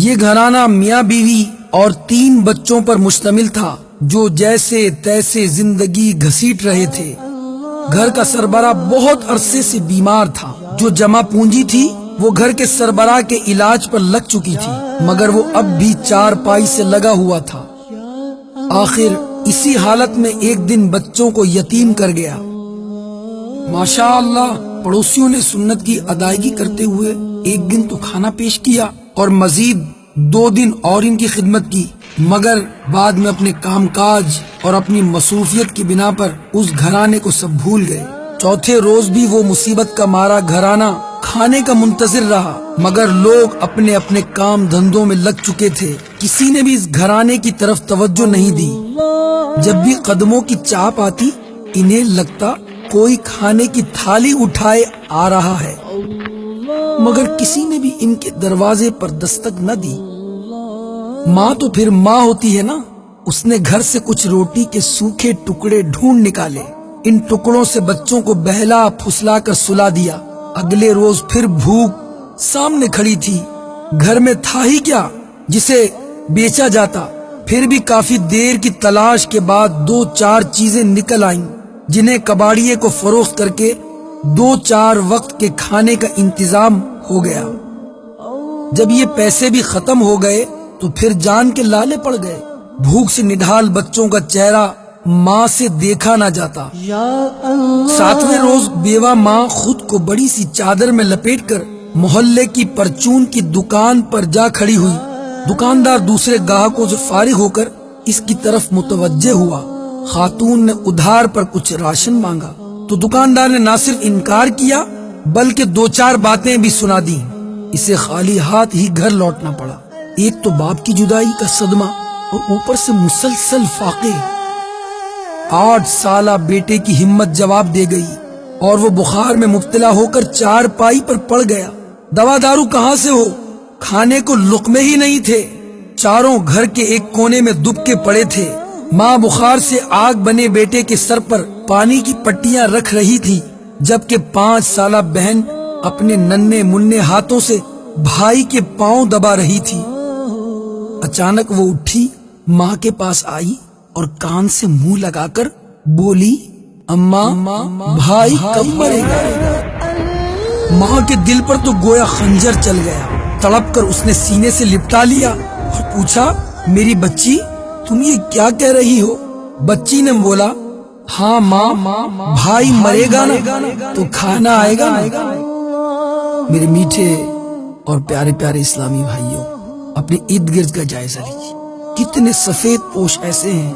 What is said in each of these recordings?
یہ گھرانہ میاں بیوی اور 3 بچوں پر مشتمل تھا جو جیسے تیسے زندگی گھسیٹ رہے تھے۔ گھر کا سربراہ بہت عرصے سے بیمار تھا۔ جو جمع پونجی تھی وہ گھر کے سربراہ کے علاج پر لگ چکی تھی، مگر وہ اب بھی چارپائی سے لگا ہوا تھا۔ آخر اسی حالت میں ایک دن بچوں کو یتیم کر گیا۔ ماشاء اللہ، پڑوسیوں نے سنت کی ادائیگی کرتے ہوئے ایک دن تو کھانا پیش کیا اور مزید 2 دن اور ان کی خدمت کی، مگر بعد میں اپنے کام کاج اور اپنی مصروفیت کی بنا پر اس گھرانے کو سب بھول گئے۔ چوتھے روز بھی وہ مصیبت کا مارا گھرانہ کھانے کا منتظر رہا، مگر لوگ اپنے اپنے کام دھندوں میں لگ چکے تھے۔ کسی نے بھی اس گھرانے کی طرف توجہ نہیں دی۔ جب بھی قدموں کی چاپ آتی، انہیں لگتا کوئی کھانے کی تھالی اٹھائے آ رہا ہے، مگر کسی نے بھی ان کے دروازے پر دستک نہ دی۔ ماں تو پھر ماں ہوتی ہے نا، اس نے گھر سے کچھ روٹی کے سوکھے ٹکڑے ڈھونڈ نکالے، ان ٹکڑوں سے بچوں کو بہلا پھسلا کر سلا دیا۔ اگلے روز پھر بھوک سامنے کھڑی تھی، گھر میں تھا ہی کیا جسے بیچا جاتا۔ پھر بھی کافی دیر کی تلاش کے بعد 2-4 چیزیں نکل آئیں، جنہیں کباڑیے کو فروخت کر کے 2-4 وقت کے کھانے کا انتظام ہو گیا۔ جب یہ پیسے بھی ختم ہو گئے تو پھر جان کے لالے پڑ گئے۔ بھوک سے نڈھال بچوں کا چہرہ ماں سے دیکھا نہ جاتا۔ 7ویں روز بیوہ ماں خود کو بڑی سی چادر میں لپیٹ کر محلے کی پرچون کی دکان پر جا کھڑی ہوئی۔ دکاندار دوسرے گاہکوں سے فارغ ہو کر اس کی طرف متوجہ ہوا۔ خاتون نے ادھار پر کچھ راشن مانگا تو دکاندار نے نہ صرف انکار کیا بلکہ 2-4 باتیں بھی سنا دیں۔ اسے خالی ہاتھ ہی گھر لوٹنا پڑا۔ ایک تو باپ کی جدائی کا صدمہ اور اوپر سے مسلسل فاقے۔ 8 سالہ بیٹے کی ہمت جواب دے گئی اور وہ بخار میں مبتلا ہو کر چارپائی پر پڑ گیا۔ دوا دارو کہاں سے ہو، کھانے کو لقمے ہی نہیں تھے۔ چاروں گھر کے ایک کونے میں دب کے پڑے تھے۔ ماں بخار سے آگ بنے بیٹے کے سر پر پانی کی پٹیاں رکھ رہی تھی، جبکہ 5 سالہ بہن اپنے ننھے منھے ہاتھوں سے بھائی کے پاؤں دبا رہی تھی۔ اچانک وہ اٹھی، ماں کے پاس آئی اور کان سے منہ لگا کر بولی، اماں بھائی کب مرے گا؟ ماں کے دل پر تو گویا خنجر چل گیا۔ تڑپ کر اس نے سینے سے لپٹا لیا اور پوچھا، میری بچی تم یہ کیا کہہ رہی ہو؟ بچی نے بولا، ہاں ماں، بھائی مرے گا نا تو کھانا آئے گا نا۔ میرے میٹھے اور پیارے پیارے اسلامی بھائیوں، اپنے ارد گرد کا جائزہ لیجیے۔ کتنے سفید پوش ایسے ہیں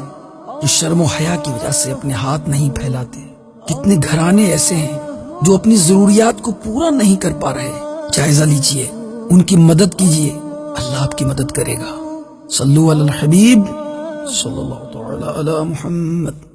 جو شرم و حیا کی وجہ سے اپنے ہاتھ نہیں پھیلاتے۔ کتنے گھرانے ایسے ہیں جو اپنی ضروریات کو پورا نہیں کر پا رہے۔ جائزہ لیجیے، ان کی مدد کیجیے، اللہ آپ کی مدد کرے گا۔ صلو علی الحبیب صلی اللہ تعالی علی محمد۔